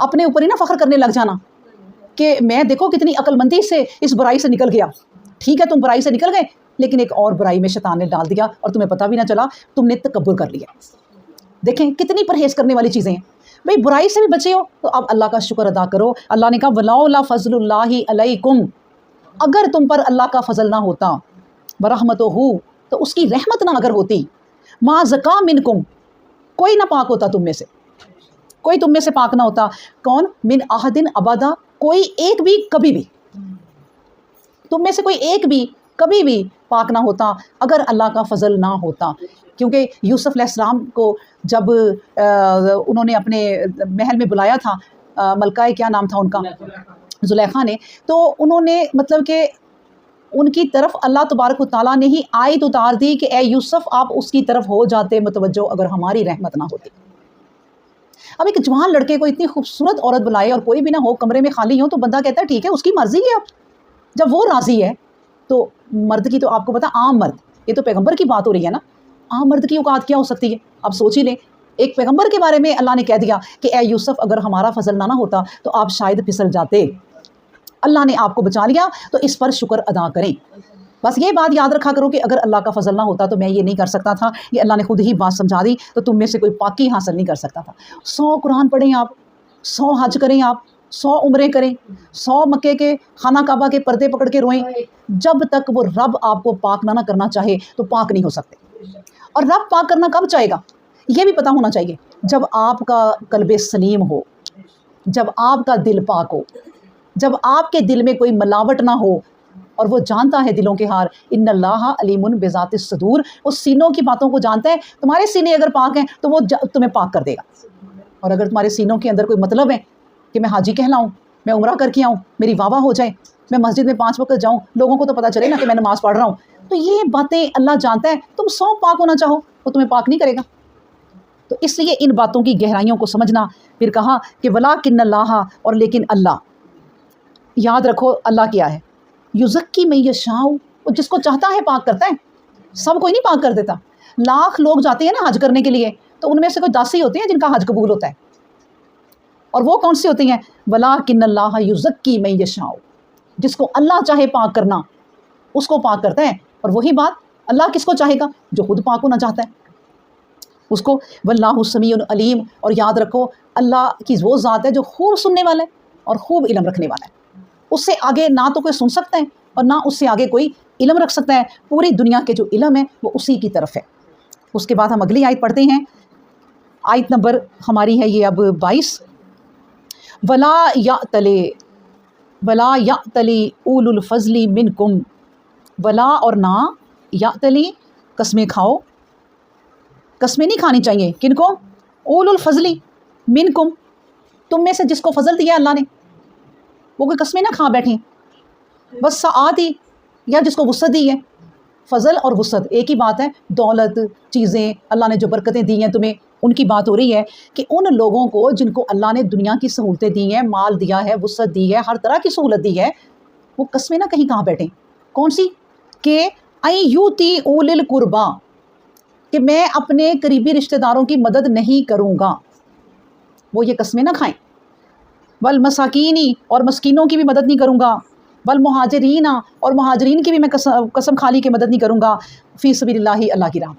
اپنے اوپر ہی نہ فخر کرنے لگ جانا کہ میں دیکھو کتنی عقلمندی سے اس برائی سے نکل گیا. ٹھیک ہے تم برائی سے نکل گئے لیکن ایک اور برائی میں شیطان نے ڈال دیا اور تمہیں پتہ بھی نہ چلا, تم نے تکبر کر لیا. دیکھیں کتنی پرہیز کرنے والی چیزیں ہیں. بھئی برائی سے بھی بچے ہو تو اب اللہ کا شکر ادا کرو. اللہ نے کہا وَلَوْلَا فَضْلُ اللَّهِ عَلَيْكُمْ, اگر تم پر اللہ کا فضل نہ ہوتا, وَرَحْمَتُهُ, تو اس کی رحمت نہ اگر ہوتی, مَا زَكَا مِنْكُمْ, کوئی نہ پاک ہوتا تم میں سے, کوئی تم میں سے پاک نہ ہوتا. کون؟ من احدن ابدا, کوئی ایک بھی کبھی بھی, تم میں سے کوئی ایک بھی کبھی بھی پاک نہ ہوتا اگر اللہ کا فضل نہ ہوتا. کیونکہ یوسف علیہ السلام کو جب انہوں نے اپنے محل میں بلایا تھا, ملکہ کیا نام تھا ان کا, زلیخا نے, تو انہوں نے مطلب کہ ان کی طرف اللہ تبارک و تعالیٰ نے ہی آیت اتار دی کہ اے یوسف آپ اس کی طرف ہو جاتے متوجہ اگر ہماری رحمت نہ ہوتی. اب ایک جوان لڑکے کو اتنی خوبصورت عورت بلائے اور کوئی بھی نہ ہو, کمرے میں خالی ہو, تو بندہ کہتا ہے ٹھیک ہے اس کی مرضی ہے. اب جب وہ راضی ہے تو مرد کی, تو آپ کو پتا عام مرد, یہ تو پیغمبر کی بات ہو رہی ہے نا, عام مرد کی اوقات کیا ہو سکتی ہے. اب سوچ ہی لیں, ایک پیغمبر کے بارے میں اللہ نے کہہ دیا کہ اے یوسف اگر ہمارا فضل نہ ہوتا تو آپ شاید پھسل جاتے, اللہ نے آپ کو بچا لیا, تو اس پر شکر ادا کریں. بس یہ بات یاد رکھا کرو کہ اگر اللہ کا فضل نہ ہوتا تو میں یہ نہیں کر سکتا تھا. یہ اللہ نے خود ہی بات سمجھا دی, تو تم میں سے کوئی پاکی حاصل نہیں کر سکتا تھا. 100 قرآن پڑھیں آپ, 100 حج کریں آپ, 100 عمریں کریں, 100 مکے کے خانہ کعبہ کے پردے پکڑ کے روئیں, جب تک وہ رب آپ کو پاک نہ کرنا چاہے تو پاک نہیں ہو سکتے. اور رب پاک کرنا کب چاہے گا یہ بھی پتہ ہونا چاہیے, جب آپ کا قلب سلیم ہو, جب آپ کا دل پاک ہو, جب آپ کے دل میں کوئی ملاوٹ نہ ہو, اور وہ جانتا ہے دلوں کے حال. ان اللہ علیم بذات الصدور, اس سینوں کی باتوں کو جانتا ہے. تمہارے سینے اگر پاک ہیں تو وہ تمہیں پاک کر دے گا. اور اگر تمہارے سینوں کے اندر کوئی مطلب ہے کہ میں حاجی کہلاؤں, میں عمرہ کر کے آؤں, میری واہ واہ ہو جائے, میں مسجد میں 5 وقت جاؤں, لوگوں کو تو پتہ چلے نا کہ میں نماز پڑھ رہا ہوں, تو یہ باتیں اللہ جانتا ہے. تم 100 پاک ہونا چاہو وہ تمہیں پاک نہیں کرے گا. تو اس لیے ان باتوں کی گہرائیوں کو سمجھنا. پھر کہا کہ ولاکن اللہ, اور لیکن اللہ, یاد رکھو اللہ کیا ہے, یزکی من یشاء, وہ جس کو چاہتا ہے پاک کرتا ہے. سب کوئی نہیں پاک کر دیتا. لاکھ لوگ جاتے ہیں نا حج کرنے کے لیے, تو ان میں سے کوئی 10 ہی ہوتے ہیں جن کا حج قبول ہوتا ہے. اور وہ کون سی ہوتی ہیں؟ ولاکن اللہ یزکی من یشاء, جس کو اللہ چاہے پاک کرنا اس کو پاک کرتا ہے. اور وہی بات, اللہ کس کو چاہے گا؟ جو خود پاک ہونا چاہتا ہے اس کو. واللہ سمیع علیم, اور یاد رکھو اللہ کی وہ ذات ہے جو خوب سننے والا ہے اور خوب علم رکھنے والا ہے. اس سے آگے نہ تو کوئی سن سکتا ہے اور نہ اس سے آگے کوئی علم رکھ سکتا ہے. پوری دنیا کے جو علم ہے وہ اسی کی طرف ہے. اس کے بعد ہم اگلی آیت پڑھتے ہیں. آیت نمبر ہماری ہے یہ اب 22. ولا یأتلی اولو الفضل منکم, ولا اور نہ, یأتلی قسمیں کھاؤ, قسمیں نہیں کھانی چاہیے. کن کو؟ اولو الفضل منکم, تم میں سے جس کو فضل دیا اللہ نے, وہ کوئی قسمیں نہ کھا بیٹھیں. بس سعادی, یا جس کو وسعت دی ہے. فضل اور وسعت ایک ہی بات ہے. دولت, چیزیں, اللہ نے جو برکتیں دی ہیں تمہیں, ان کی بات ہو رہی ہے کہ ان لوگوں کو جن کو اللہ نے دنیا کی سہولتیں دی ہیں, مال دیا ہے, وسعت دی ہے, ہر طرح کی سہولت دی ہے, وہ قسمیں نہ کہیں کہاں بیٹھیں. کون سی؟ کہ این یوتی اول القربا, کہ میں اپنے قریبی رشتہ داروں کی مدد نہیں کروں گا, وہ یہ قسمیں نہ کھائیں. والمساکینی, اور مسکینوں کی بھی مدد نہیں کروں گا. والمہاجرین, اور مہاجرین کی بھی میں قسم کھا لی کہ مدد نہیں کروں گا. فی سبیل اللہ, اللہ کی راہ,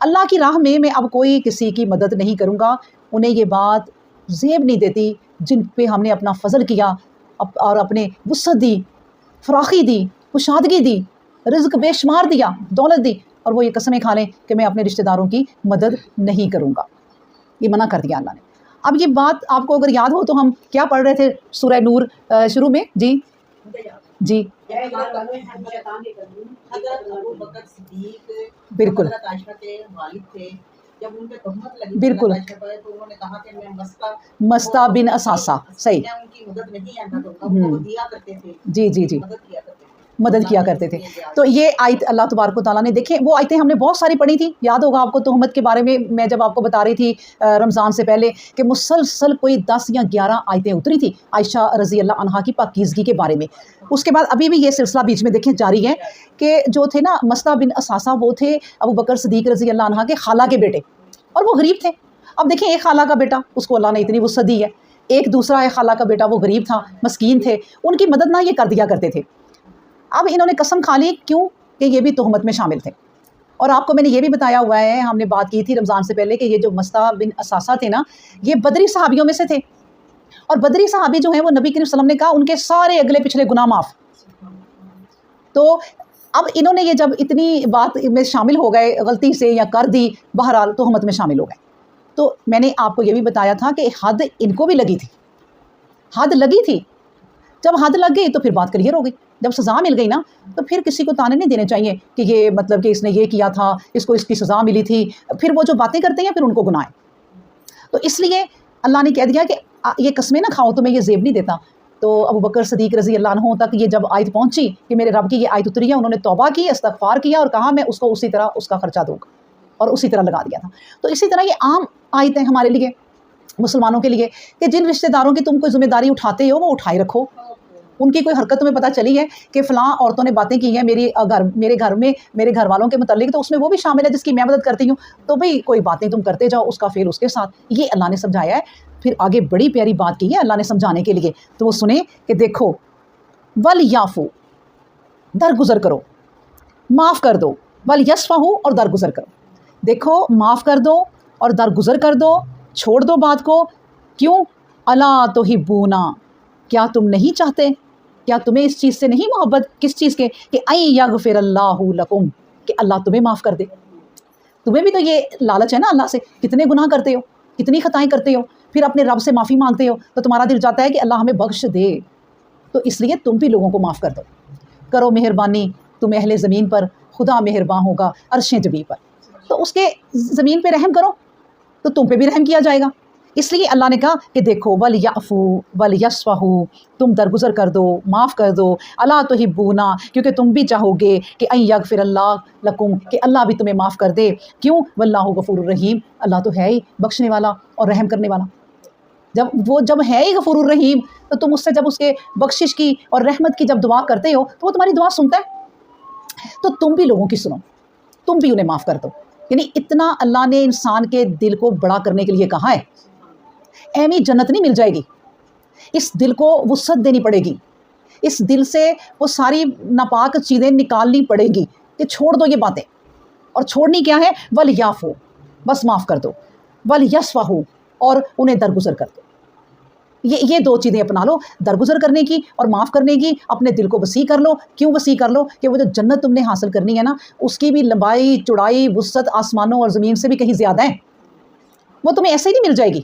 اللہ کی راہ میں اب کوئی کسی کی مدد نہیں کروں گا. انہیں یہ بات زیب نہیں دیتی جن پہ ہم نے اپنا فضل کیا اور اپنے وسعت دی, فراخی دی, کشادگی دی, رزق بے شمار دیا, دولت دی, اور وہ یہ قسمیں کھا لیں کہ میں اپنے رشتہ داروں کی مدد نہیں کروں گا. یہ منع کر دیا اللہ نے. اب یہ بات آپ کو اگر یاد ہو تو ہم کیا پڑھ رہے تھے سورہ نور شروع میں؟ جی جی بالکل بالکل, مستہ بن اساسہ, صحیح, جی جی جی, مدد کیا کرتے تھے. تو یہ آیت اللہ تبارک و تعالیٰ نے, دیکھیں وہ آیتیں ہم نے بہت ساری پڑھی تھی. یاد ہوگا آپ کو تہمت کے بارے میں جب آپ کو بتا رہی تھی رمضان سے پہلے کہ مسلسل کوئی 10 یا 11 آیتیں اتری تھی عائشہ رضی اللہ عنہا کی پاکیزگی کے بارے میں. اس کے بعد ابھی بھی یہ سلسلہ بیچ میں دیکھیں جاری ہے کہ جو تھے نا مستہ بن اساسہ, وہ تھے ابو بکر صدیق رضی اللہ عنہ کے خالہ کے بیٹے, اور وہ غریب تھے. اب دیکھیں ایک خالہ کا بیٹا, اس کو اللہ نے اتنی وسعت دی ہے ایک دوسرا ہے خالہ کا بیٹا، وہ غریب تھا، مسکین تھے، ان کی مدد نہ یہ کر دیا کرتے تھے. اب انہوں نے قسم کھا لی، کیوں کہ یہ بھی تہمت میں شامل تھے. اور آپ کو میں نے یہ بھی بتایا ہوا ہے، ہم نے بات کی تھی رمضان سے پہلے، کہ یہ جو مصطح بن اساسہ تھے نا، یہ بدری صحابیوں میں سے تھے. اور بدری صحابی جو ہیں وہ نبی کریم صلی اللہ علیہ وسلم نے کہا ان کے سارے اگلے پچھلے گناہ معاف. تو اب انہوں نے یہ جب اتنی بات میں شامل ہو گئے غلطی سے یا کر دی، بہرحال تہمت میں شامل ہو گئے. تو میں نے آپ کو یہ بھی بتایا تھا کہ حد ان کو بھی لگی تھی، حد لگی تھی. جب حد لگ گئی تو پھر بات کلیئر ہو گئی. جب سزا مل گئی نا تو پھر کسی کو تانے نہیں دینے چاہیے کہ یہ مطلب کہ اس نے یہ کیا تھا، اس کو اس کی سزا ملی تھی. پھر وہ جو باتیں کرتے ہیں پھر ان کو گناہ ہے. تو اس لیے اللہ نے کہہ دیا کہ یہ قسمیں نہ کھاؤ، تمہیں یہ زیب نہیں دیتا. تو ابو بکر صدیق رضی اللہ عنہ تک یہ جب آیت پہنچی کہ میرے رب کی یہ آیت اتری ہے، انہوں نے توبہ کی، استغفار کیا اور کہا میں اس کو اسی طرح اس کا خرچہ دوں گا، اور اسی طرح لگا دیا تھا. تو اسی طرح یہ عام آیتیں ہمارے لیے مسلمانوں کے لیے کہ جن رشتہ داروں کی تم کوئی ذمہ داری اٹھاتے ہو وہ اٹھائے رکھو. ان کی کوئی حرکت تمہیں پتہ چلی ہے کہ فلاں عورتوں نے باتیں کی ہیں میرے گھر میں میرے گھر والوں کے متعلق، تو اس میں وہ بھی شامل ہے جس کی میں مدد کرتی ہوں، تو بھئی کوئی باتیں تم کرتے جاؤ، اس کا فعل اس کے ساتھ. یہ اللہ نے سمجھایا ہے. پھر آگے بڑی پیاری بات کی ہے اللہ نے سمجھانے کے لیے. تو وہ سنیں کہ دیکھو وَلْيَعْفُوا، درگزر کرو، معاف کر دو. وَلْيَصْفَحُوا، اور درگزر کرو. دیکھو معاف کر دو اور درگزر کر دو، چھوڑ دو بات کو. کیوں؟ أَلَا تُحِبُّونَ، کیا تم نہیں چاہتے، کیا تمہیں اس چیز سے نہیں محبت؟ کس چیز کے؟ کہ أَن يَغْفِرَ اللَّهُ لَكُمْ، کہ اللہ تمہیں معاف کر دے. تمہیں بھی تو یہ لالچ ہے نا اللہ سے. کتنے گناہ کرتے ہو، کتنی خطائیں کرتے ہو، پھر اپنے رب سے معافی مانگتے ہو تو تمہارا دل چاہتا ہے کہ اللہ ہمیں بخش دے. تو اس لیے تم بھی لوگوں کو معاف کر دو. کرو مہربانی، تم اہل زمین پر خدا مہربان ہوگا عرش جبی پر. تو اس کے زمین پہ رحم کرو تو تم پہ بھی رحم کیا جائے گا. اس لیے اللہ نے کہا کہ دیکھو وَلْيَعْفُوا وَلْيَصْفَحُوا، تم درگزر کر دو، معاف کر دو. أَلَا تُحِبُّونَ، کیونکہ تم بھی چاہو گے کہ أَن يَغْفِرَ اللَّهُ لَكُمْ، کہ اللہ بھی تمہیں معاف کر دے. کیوں؟ وَاللَّهُ غَفُورٌ رَحِيمٌ، اللہ تو ہے ہی بخشنے والا اور رحم کرنے والا. جب ہے ہی غفور الرحیم، تو تم اس سے جب اس کے بخشش کی اور رحمت کی جب دعا کرتے ہو تو وہ تمہاری دعا سنتا ہے. تو تم بھی لوگوں کی سنو، تم بھی انہیں معاف کر دو. یعنی اتنا اللہ نے انسان کے دل کو بڑا کرنے کے لیے کہا ہے. ایمی جنت نہیں مل جائے گی، اس دل کو وسعت دینی پڑے گی، اس دل سے وہ ساری ناپاک چیزیں نکالنی پڑے گی کہ چھوڑ دو یہ باتیں. اور چھوڑنی کیا ہے؟ وَلْيَعْفُوا، بس معاف کر دو. وَلْيَصْفَحُوا، اور انہیں درگزر کر دو. یہ دو چیزیں اپنا لو، درگزر کرنے کی اور معاف کرنے کی. اپنے دل کو وسیع کر لو. کیوں وسیع کر لو؟ کہ وہ جو جنت تم نے حاصل کرنی ہے نا، اس کی بھی لمبائی چوڑائی وسعت آسمانوں اور زمین سے بھی کہیں زیادہ ہے. وہ تمہیں ایسے ہی نہیں مل جائے گی.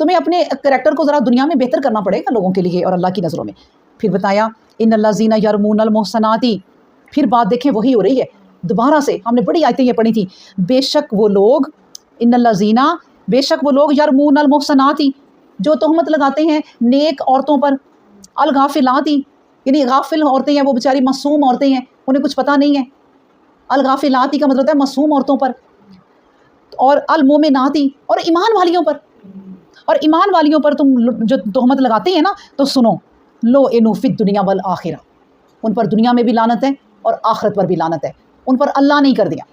تمہیں اپنے کریکٹر کو ذرا دنیا میں بہتر کرنا پڑے گا لوگوں کے لیے اور اللہ کی نظروں میں. پھر بتایا ان الذین یرمون المحصنات. پھر بات دیکھیں وہی ہو رہی ہے دوبارہ سے. ہم نے بڑی آیتیں یہ پڑھی تھی. بے شک وہ لوگ، ان الذین، بے شک وہ لوگ، یرمون المحصنات، جو تہمت لگاتے ہیں نیک عورتوں پر. الغافلات، یعنی غافل عورتیں ہیں، وہ بیچاری معصوم عورتیں ہیں، انہیں کچھ پتہ نہیں ہے. الغافلات کا مطلب ہے معصوم عورتوں پر. اور المومنات، اور ایمان والیوں پر. اور ایمان والیوں پر تم جو تہمت لگاتے ہیں نا، تو سنو، لو انو فی الدنیا والآخرہ، ان پر دنیا میں بھی لعنت ہے اور آخرت پر بھی لعنت ہے. ان پر اللہ نہیں کر دیا.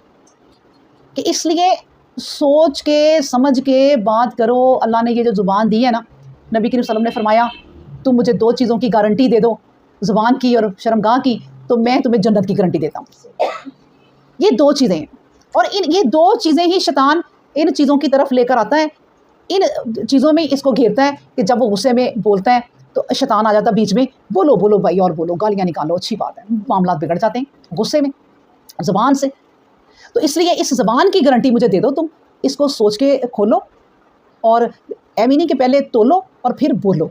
کہ اس لیے سوچ کے سمجھ کے بات کرو. اللہ نے یہ جو زبان دی ہے نا، نبی کریم صلی اللہ علیہ وسلم نے فرمایا تم مجھے دو چیزوں کی گارنٹی دے دو، زبان کی اور شرمگاہ کی، تو میں تمہیں جنت کی گارنٹی دیتا ہوں. یہ دو چیزیں ہیں، اور یہ دو چیزیں ہی شیطان ان چیزوں کی طرف لے کر آتا ہے. ان چیزوں میں اس کو گھیرتا ہے کہ جب وہ غصے میں بولتا ہے تو شیطان آ جاتا ہے بیچ میں، بولو بولو بھائی اور بولو، گالیاں نکالو، اچھی بات ہے. معاملات بگڑ جاتے ہیں غصے میں، زبان سے. تو اس لیے اس زبان کی گارنٹی مجھے دے دو. تم اس کو سوچ کے کھولو اور ایمینی کے پہلے تولو اور پھر بولو.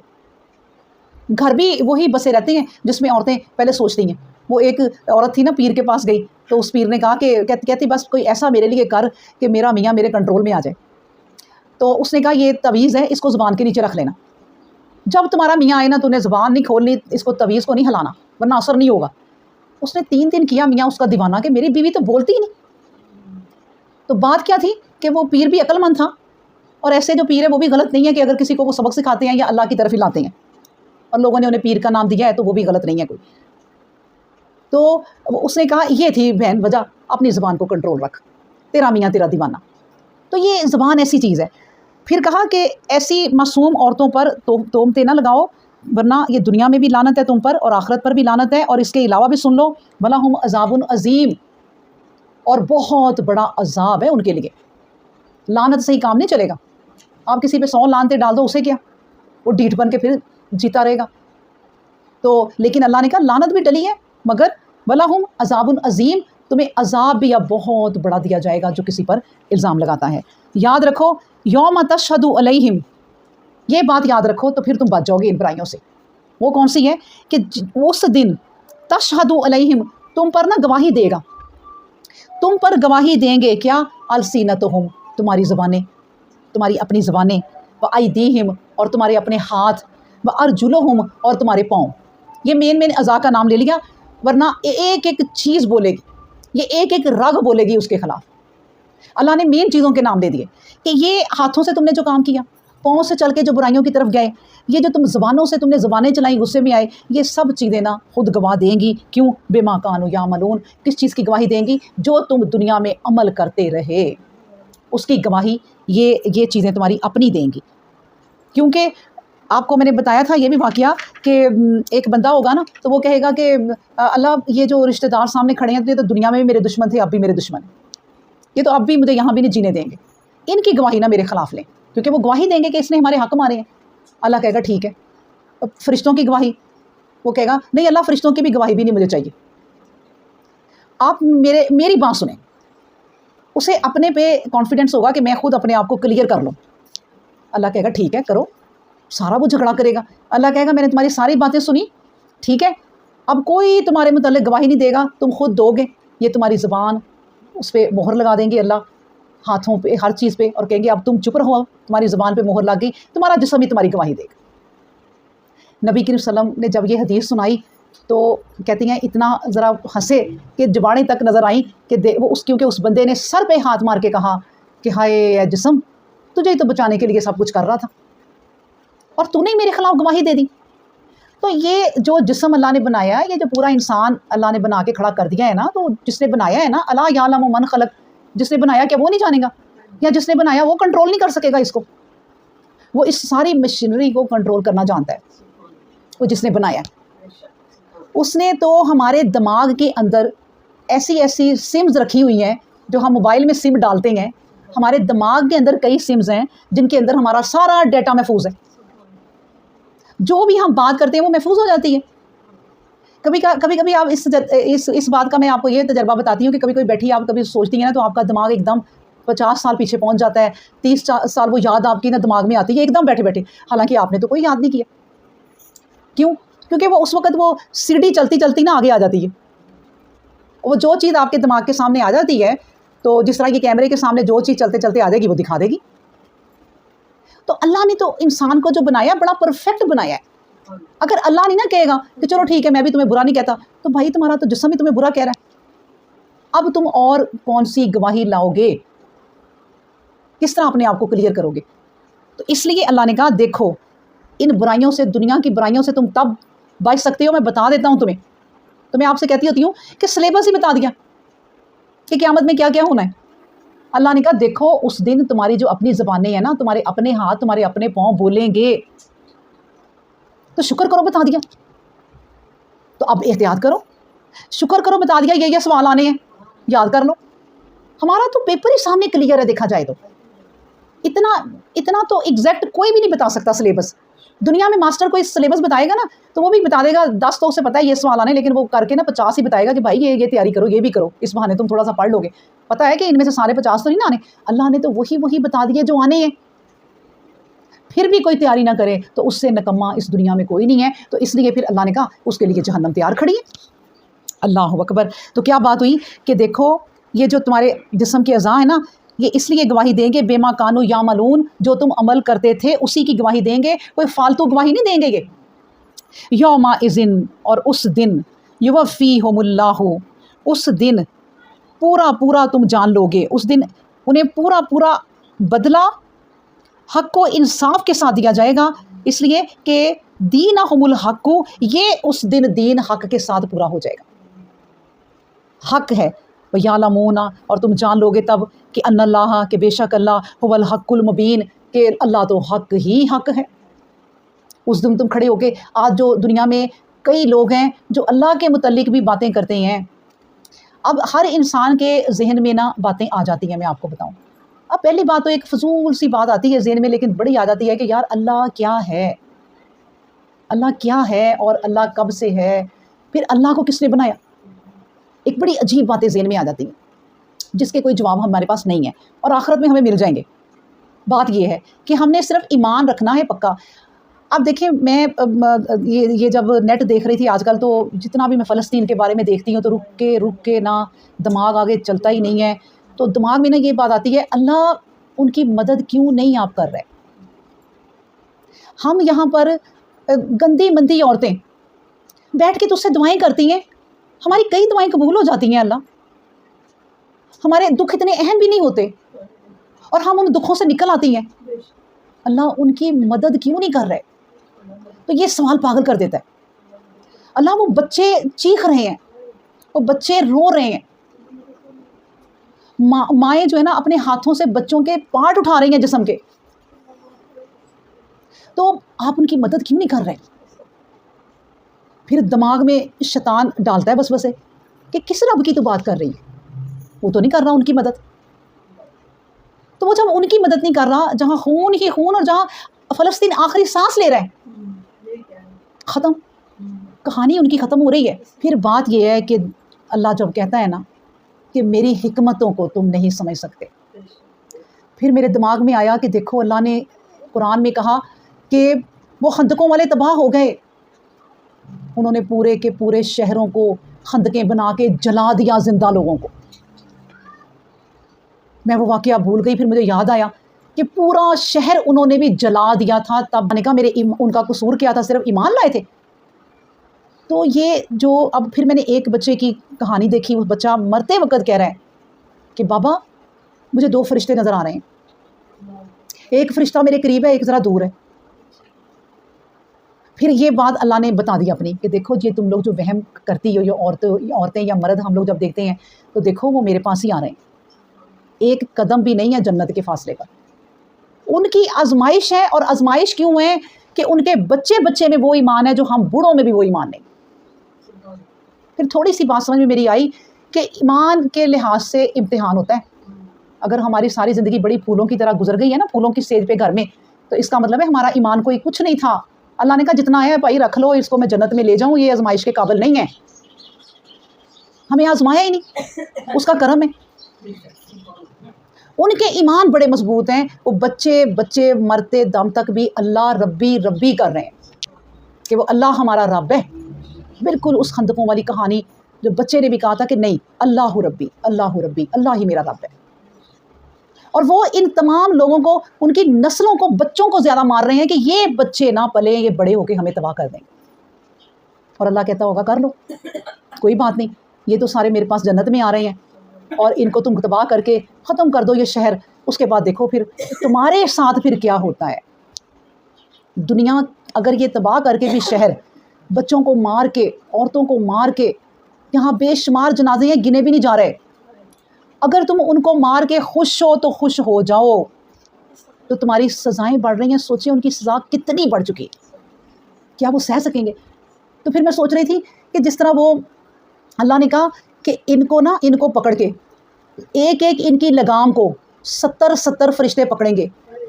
گھر بھی وہی بسے رہتے ہیں جس میں عورتیں پہلے سوچتی ہیں. وہ ایک عورت تھی نا، پیر کے پاس گئی تو اس پیر نے کہا کہ کہتی بس کوئی ایسا میرے لیے کر کہ میرا میاں میرے کنٹرول میں آ جائے. تو اس نے کہا یہ تعویذ ہے، اس کو زبان کے نیچے رکھ لینا. جب تمہارا میاں آئے نا تو انہیں زبان نہیں کھولنی، اس کو تعویذ کو نہیں ہلانا ورنہ اثر نہیں ہوگا. اس نے 3 دن کیا، میاں اس کا دیوانہ کہ میری بیوی تو بولتی ہی نہیں. تو بات کیا تھی کہ وہ پیر بھی عقل مند تھا، اور ایسے جو پیر ہے وہ بھی غلط نہیں ہے کہ اگر کسی کو وہ سبق سکھاتے ہیں یا اللہ کی طرف ہی لاتے ہیں اور لوگوں نے انہیں پیر کا نام دیا ہے تو وہ بھی غلط نہیں ہے کوئی. تو اس نے کہا یہ تھی بہن وجہ، اپنی زبان کو کنٹرول رکھ، تیرا میاں تیرا دیوانہ. تو یہ زبان ایسی چیز ہے. پھر کہا کہ ایسی معصوم عورتوں پر تہمتیں نہ لگاؤ، ورنہ یہ دنیا میں بھی لعنت ہے تم پر اور آخرت پر بھی لعنت ہے، اور اس کے علاوہ بھی سن لو وَلَهُمْ عَذَابٌ عظیم، اور بہت بڑا عذاب ہے ان کے لیے۔ لعنت سے ہی کام نہیں چلے گا، آپ کسی پہ 100 لعنتیں ڈال دو، اسے کیا، وہ ڈیٹ بن کے پھر جیتا رہے گا۔ تو لیکن اللہ نے کہا لعنت بھی ڈلی ہے، مگر وَلَهُمْ عَذَابٌ عظیم، تمہیں عذاب بھی اب بہت بڑا دیا جائے گا جو کسی پر الزام لگاتا ہے۔ یاد رکھو یوم تشہد علیہم، یہ بات یاد رکھو تو پھر تم بچ جاؤ گے ان برائیوں سے۔ وہ کون سی ہے کہ اس دن تشہد علیہم، تم پر نہ گواہی دے گا، تم پر گواہی دیں گے کیا، السینتہم، تمہاری زبانیں، تمہاری اپنی زبانیں، وایدیہم، اور تمہارے اپنے ہاتھ، وارجلہم، اور تمہارے پاؤں۔ یہ مین اعضاء کا نام لے لیا، ورنہ ایک ایک چیز بولے گی، یہ ایک ایک رگ بولے گی اس کے خلاف۔ اللہ نے مین چیزوں کے نام دے دیے کہ یہ ہاتھوں سے تم نے جو کام کیا، پاؤں سے چل کے جو برائیوں کی طرف گئے، یہ جو تم زبانوں سے تم نے زبانیں چلائیں، غصے میں آئے، یہ سب چیزیں نا خود گواہ دیں گی۔ کیوں؟ بما کانوا یعملون، کس چیز کی گواہی دیں گی؟ جو تم دنیا میں عمل کرتے رہے، اس کی گواہی یہ چیزیں تمہاری اپنی دیں گی۔ کیونکہ آپ کو میں نے بتایا تھا یہ بھی واقعہ کہ ایک بندہ ہوگا نا تو وہ کہے گا کہ اللہ یہ جو رشتہ دار سامنے کھڑے ہیں یہ تو دنیا میں بھی میرے دشمن تھے، اب بھی میرے دشمن ہیں، یہ تو اب بھی مجھے یہاں بھی نہیں جینے دیں گے، ان کی گواہی نہ میرے خلاف لیں، کیونکہ وہ گواہی دیں گے کہ اس نے ہمارے حق مارے ہیں۔ اللہ کہے گا ٹھیک ہے۔ اب فرشتوں کی گواہی، وہ کہے گا نہیں اللہ فرشتوں کی بھی گواہی بھی نہیں مجھے چاہیے، آپ میری بات سنیں۔ اسے اپنے پہ کانفیڈنس ہوگا کہ میں خود اپنے آپ کو کلیئر کر لوں۔ اللہ کہے گا ٹھیک ہے کرو، سارا وہ جھگڑا کرے گا۔ اللہ کہے گا میں نے تمہاری ساری باتیں سنی، ٹھیک ہے، اب کوئی تمہارے متعلق گواہی نہیں دے گا، تم خود دو گے، یہ تمہاری زبان اس پہ مہر لگا دیں گے اللہ، ہاتھوں پہ ہر چیز پہ، اور کہیں گے اب تم چپ رہو، تمہاری زبان پہ مہر لگ گئی، تمہارا جسم ہی تمہاری گواہی دے گا۔ نبی کریم صلی اللہ علیہ وسلم نے جب یہ حدیث سنائی تو کہتی ہیں اتنا ذرا ہنسے کہ جباڑیں تک نظر آئیں کہ کیونکہ اس بندے نے سر پہ ہاتھ مار کے کہا کہ ہائے اے جسم، تجھے ہی تو بچانے کے لیے سب کچھ کر رہا تھا اور تو نے میرے خلاف گواہی دے دی۔ تو یہ جو جسم اللہ نے بنایا ہے، یہ جو پورا انسان اللہ نے بنا کے کھڑا کر دیا ہے نا، تو جس نے بنایا ہے نا، الا یعلم من خلق، جس نے بنایا کیا وہ نہیں جانے گا؟ یا جس نے بنایا وہ کنٹرول نہیں کر سکے گا اس کو؟ وہ اس ساری مشینری کو کنٹرول کرنا جانتا ہے، وہ جس نے بنایا ہے۔ اس نے تو ہمارے دماغ کے اندر ایسی سمز رکھی ہوئی ہیں، جو ہم موبائل میں سم ڈالتے ہیں، ہمارے دماغ کے اندر کئی سمز ہیں جن کے اندر ہمارا سارا ڈیٹا محفوظ ہے، جو بھی ہم بات کرتے ہیں وہ محفوظ ہو جاتی ہے۔ کبھی کبھی آپ اس بات کا میں آپ کو یہ تجربہ بتاتی ہوں کہ کبھی بیٹھی آپ کبھی سوچتی ہیں نا تو آپ کا دماغ ایک دم 50 سال پیچھے پہنچ جاتا ہے، 30 سال وہ یاد آپ کی نا دماغ میں آتی ہے ایک دم بیٹھے، حالانکہ آپ نے تو کوئی یاد نہیں کیا۔ کیوں؟ کیونکہ وہ اس وقت وہ سیڑھی چلتی نا آگے آ جاتی ہے، وہ جو چیز آپ کے دماغ کے سامنے آ جاتی ہے، تو جس طرح یہ کیمرے کے سامنے جو چیز چلتے آ جائے گی وہ دکھا دے گی۔ تو اللہ نے تو انسان کو جو بنایا بڑا پرفیکٹ بنایا ہے۔ اگر اللہ نہیں نہ کہے گا کہ چلو ٹھیک ہے میں بھی تمہیں برا نہیں کہتا، تو بھائی تمہارا تو جسم ہی تمہیں برا کہہ رہا ہے، اب تم اور کون سی گواہی لاؤ گے؟ کس طرح اپنے آپ کو کلیئر کرو گے؟ تو اس لیے اللہ نے کہا دیکھو ان برائیوں سے، دنیا کی برائیوں سے تم تب بچ سکتے ہو، میں بتا دیتا ہوں تمہیں۔ تو میں آپ سے کہتی ہوتی ہوں کہ سلیبس ہی بتا دیا کہ قیامت میں کیا کیا ہونا ہے۔ اللہ نے کہا دیکھو اس دن تمہاری جو اپنی زبانیں ہیں نا، تمہارے اپنے ہاتھ، تمہارے اپنے پاؤں بولیں گے، تو شکر کرو بتا دیا، تو اب احتیاط کرو، شکر کرو بتا دیا، یہ سوال آنے ہیں یاد کر لو۔ ہمارا تو پیپر ہی سامنے کلیئر ہے، دیکھا جائے تو اتنا تو ایگزیکٹ کوئی بھی نہیں بتا سکتا سلیبس۔ دنیا میں ماسٹر کوئی سلیبس بتائے گا نا تو وہ بھی بتا دے گا 10 تو اسے پتہ ہے یہ سوال آنے، لیکن وہ کر کے نا 50 ہی بتائے گا کہ بھائی یہ تیاری کرو، یہ بھی کرو، اس بہانے تم تھوڑا سا پڑھ لو گے، پتہ ہے کہ ان میں سے سارے 50 تو نہیں نہ آنے۔ اللہ نے تو وہی بتا دیے جو آنے ہیں، پھر بھی کوئی تیاری نہ کرے تو اس سے نکما اس دنیا میں کوئی نہیں ہے۔ تو اس لیے پھر اللہ نے کہا اس کے لیے جہنم تیار کھڑی ہے۔ اللہ اکبر۔ تو کیا بات ہوئی کہ دیکھو یہ جو تمہارے جسم کے اعضاء ہیں نا، یہ اس لیے گواہی دیں گے بما کانوا یعملون، جو تم عمل کرتے تھے اسی کی گواہی دیں گے، کوئی فالتو گواہی نہیں دیں گے یہ۔ یومئذ، اور اس دن، یوفیہم اللہ، اس دن پورا تم جان لو گے، اس دن انہیں پورا بدلہ حق و انصاف کے ساتھ دیا جائے گا، اس لیے کہ دینہم الحق، یہ اس دن دین حق کے ساتھ پورا ہو جائے گا، حق ہے۔ وَيَعْلَمُونَ، اور تم جان لو گے تب کہ ان اللہ، کہ بے شک اللہ هو الحق المبین، کہ اللہ تو حق ہی حق ہے. اس دن تم کھڑے ہو کے آج جو دنیا میں کئی لوگ ہیں جو اللہ کے متعلق بھی باتیں کرتے ہیں. اب ہر انسان کے ذہن میں نا باتیں آ جاتی ہیں. میں آپ کو بتاؤں, اب پہلی بات تو ایک فضول سی بات آتی ہے ذہن میں, لیکن بڑی آ جاتی ہے کہ یار اللہ کیا ہے, اللہ کیا ہے اور اللہ کب سے ہے, پھر اللہ کو کس نے بنایا. ایک بڑی عجیب باتیں ذہن میں آ جاتی ہیں جس کے کوئی جواب ہمارے پاس نہیں ہے اور آخرت میں ہمیں مل جائیں گے. بات یہ ہے کہ ہم نے صرف ایمان رکھنا ہے پکا. اب دیکھیں میں یہ جب نیٹ دیکھ رہی تھی آج کل, تو جتنا بھی میں فلسطین کے بارے میں دیکھتی ہوں تو رک کے نا دماغ آگے چلتا ہی نہیں ہے. تو دماغ میں نا یہ بات آتی ہے, اللہ ان کی مدد کیوں نہیں آپ کر رہے. ہم یہاں پر گندی مندی عورتیں بیٹھ کے تو اس سے دعائیں کرتی ہیں, ہماری کئی دعائیں قبول ہو جاتی ہیں. اللہ ہمارے دکھ اتنے اہم بھی نہیں ہوتے اور ہم ان دکھوں سے نکل آتی ہیں. اللہ ان کی مدد کیوں نہیں کر رہے. تو یہ سوال پاگل کر دیتا ہے. اللہ وہ بچے چیخ رہے ہیں, وہ بچے رو رہے ہیں, مائیں جو ہے نا اپنے ہاتھوں سے بچوں کے پارٹ اٹھا رہی ہیں جسم کے, تو آپ ان کی مدد کیوں نہیں کر رہے. پھر دماغ میں شیطان ڈالتا ہے بس بسے کہ کس رب کی تو بات کر رہی ہے, وہ تو نہیں کر رہا ان کی مدد. تو وہ جب ان کی مدد نہیں کر رہا, جہاں خون ہی خون اور جہاں فلسطین آخری سانس لے رہا ہے, ختم کہانی ان کی ختم ہو رہی ہے. پھر بات یہ ہے کہ اللہ جب کہتا ہے نا کہ میری حکمتوں کو تم نہیں سمجھ سکتے, پھر میرے دماغ میں آیا کہ دیکھو اللہ نے قرآن میں کہا کہ وہ خندقوں والے تباہ ہو گئے, انہوں نے پورے کے پورے شہروں کو خندقیں بنا کے جلا دیا زندہ لوگوں کو. میں وہ واقعہ بھول گئی, پھر مجھے یاد آیا کہ پورا شہر انہوں نے بھی جلا دیا تھا. تب نے کہا ان کا قصور کیا تھا, صرف ایمان لائے تھے. تو یہ جو اب پھر میں نے ایک بچے کی کہانی دیکھی, وہ بچہ مرتے وقت کہہ رہا ہے کہ بابا مجھے 2 فرشتے نظر آ رہے ہیں, ایک فرشتہ میرے قریب ہے, ایک ذرا دور ہے. پھر یہ بات اللہ نے بتا دی اپنی کہ دیکھو یہ تم لوگ جو وہم کرتی ہو, یہ عورتیں یا مرد ہم لوگ جب دیکھتے ہیں تو دیکھو وہ میرے پاس ہی آ رہے ہیں, ایک قدم بھی نہیں ہے جنت کے فاصلے پر. ان کی آزمائش ہے, اور آزمائش کیوں ہے کہ ان کے بچے میں وہ ایمان ہے جو ہم بوڑھوں میں بھی وہ ایمان نہیں. پھر تھوڑی سی بات سمجھ میں میری آئی کہ ایمان کے لحاظ سے امتحان ہوتا ہے. اگر ہماری ساری زندگی بڑی پھولوں کی طرح گزر گئی ہے نا, پھولوں کی سیج پہ گھر میں, تو اس کا مطلب ہے ہمارا ایمان کوئی کچھ نہیں تھا. اللہ نے کہا جتنا ہے بھائی رکھ لو, اس کو میں جنت میں لے جاؤں, یہ آزمائش کے قابل نہیں ہے. ہمیں آزمایا ہی نہیں, اس کا کرم ہے. ان کے ایمان بڑے مضبوط ہیں, وہ بچے مرتے دم تک بھی اللہ ربی ربی کر رہے ہیں کہ وہ اللہ ہمارا رب ہے. بالکل اس خندقوں والی کہانی جو بچے نے بھی کہا تھا کہ نہیں اللہ ربی اللہ ہی میرا رب ہے. اور وہ ان تمام لوگوں کو, ان کی نسلوں کو, بچوں کو زیادہ مار رہے ہیں کہ یہ بچے نہ پلے, یہ بڑے ہو کے ہمیں تباہ کر دیں گے. اور اللہ کہتا ہوگا کر لو, کوئی بات نہیں, یہ تو سارے میرے پاس جنت میں آ رہے ہیں, اور ان کو تم تباہ کر کے ختم کر دو یہ شہر. اس کے بعد دیکھو پھر تمہارے ساتھ پھر کیا ہوتا ہے. دنیا اگر یہ تباہ کر کے بھی شہر, بچوں کو مار کے, عورتوں کو مار کے, یہاں بے شمار جنازے ہیں گنے بھی نہیں جا رہے, اگر تم ان کو مار کے خوش ہو تو خوش ہو جاؤ, تو تمہاری سزائیں بڑھ رہی ہیں. سوچیں ان کی سزا کتنی بڑھ چکی ہے, کیا وہ سہ سکیں گے. تو پھر میں سوچ رہی تھی کہ جس طرح وہ اللہ نے کہا کہ ان کو پکڑ کے ایک ان کی لگام کو 70 فرشتے پکڑیں گے,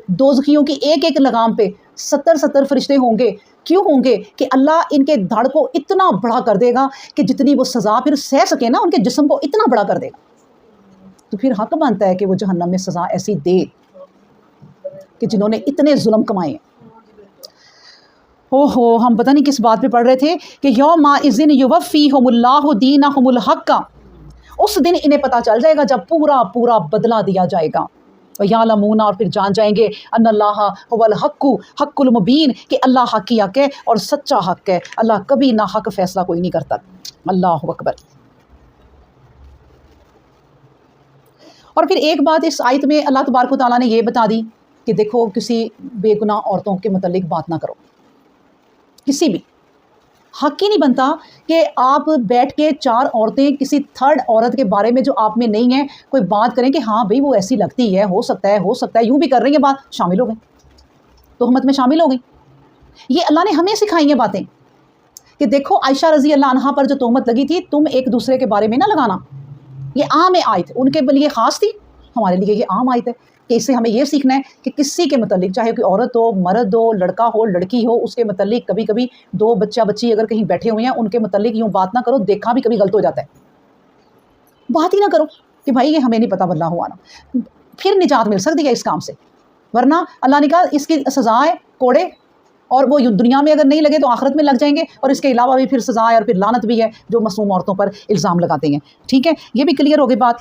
دوزخیوں کی ایک لگام پہ 70 فرشتے ہوں گے. کیوں ہوں گے کہ اللہ ان کے دھڑ کو اتنا بڑا کر دے گا کہ جتنی وہ سزا پھر سہ سکے نا, ان کے جسم کو اتنا بڑا کر دے گا. تو پھر حق بنتا ہے کہ وہ جہنم میں سزا ایسی دے کہ جنہوں نے اتنے ظلم کمائے ہیں. ہم پتہ نہیں کس بات پہ پڑھ رہے تھے کہ یومئذ یوفیہم اللہ دینہم الحق, اس دن انہیں پتہ چل جائے گا جب پورا بدلہ دیا جائے گا. وَيَعْلَمُونَ, اور پھر جان جائیں گے, ان اللہ هو الحق حق المبین, کہ اللہ حق کی حق ہے اور سچا حق ہے. اللہ کبھی نہ حق فیصلہ کوئی نہیں کرتا. اللہ اکبر. اور پھر ایک بات اس آیت میں اللہ تبارک و تعالیٰ نے یہ بتا دی کہ دیکھو کسی بے گناہ عورتوں کے متعلق بات نہ کرو, کسی بھی, حق ہی نہیں بنتا کہ آپ بیٹھ کے 4 عورتیں کسی تھرڈ عورت کے بارے میں جو آپ میں نہیں ہے کوئی بات کریں کہ ہاں بھئی وہ ایسی لگتی ہے، ہو سکتا ہے یوں بھی کر رہی ہیں بات، شامل ہو گئی، تہمت میں شامل ہو گئی۔ یہ اللہ نے ہمیں سکھائی ہیں باتیں کہ دیکھو عائشہ رضی اللہ عنہا پر جو تہمت لگی تھی، تم ایک دوسرے کے بارے میں نہ لگانا، یہ عام آیت ان کے لیے خاص تھی، ہمارے لیے یہ عام آیت ہے کہ اس سے ہمیں یہ سیکھنا ہے کہ کسی کے متعلق، چاہے کوئی عورت ہو، مرد ہو، لڑکا ہو، لڑکی ہو، اس کے متعلق کبھی کبھی 2 بچہ بچی اگر کہیں بیٹھے ہوئے ہیں ان کے متعلق یوں بات نہ کرو، دیکھا بھی کبھی غلط ہو جاتا ہے، بات ہی نہ کرو کہ بھائی یہ ہمیں نہیں پتہ واللہ اعلم، پھر نجات مل سکتی ہے اس کام سے، ورنہ اللہ نے کہا اس کی سزا ہے کوڑے، اور وہ دنیا میں اگر نہیں لگے تو آخرت میں لگ جائیں گے، اور اس کے علاوہ بھی پھر سزا ہے اور پھر لعنت بھی ہے جو معصوم عورتوں پر الزام لگاتے ہیں۔ ٹھیک ہے، یہ بھی کلیئر ہو گئی بات۔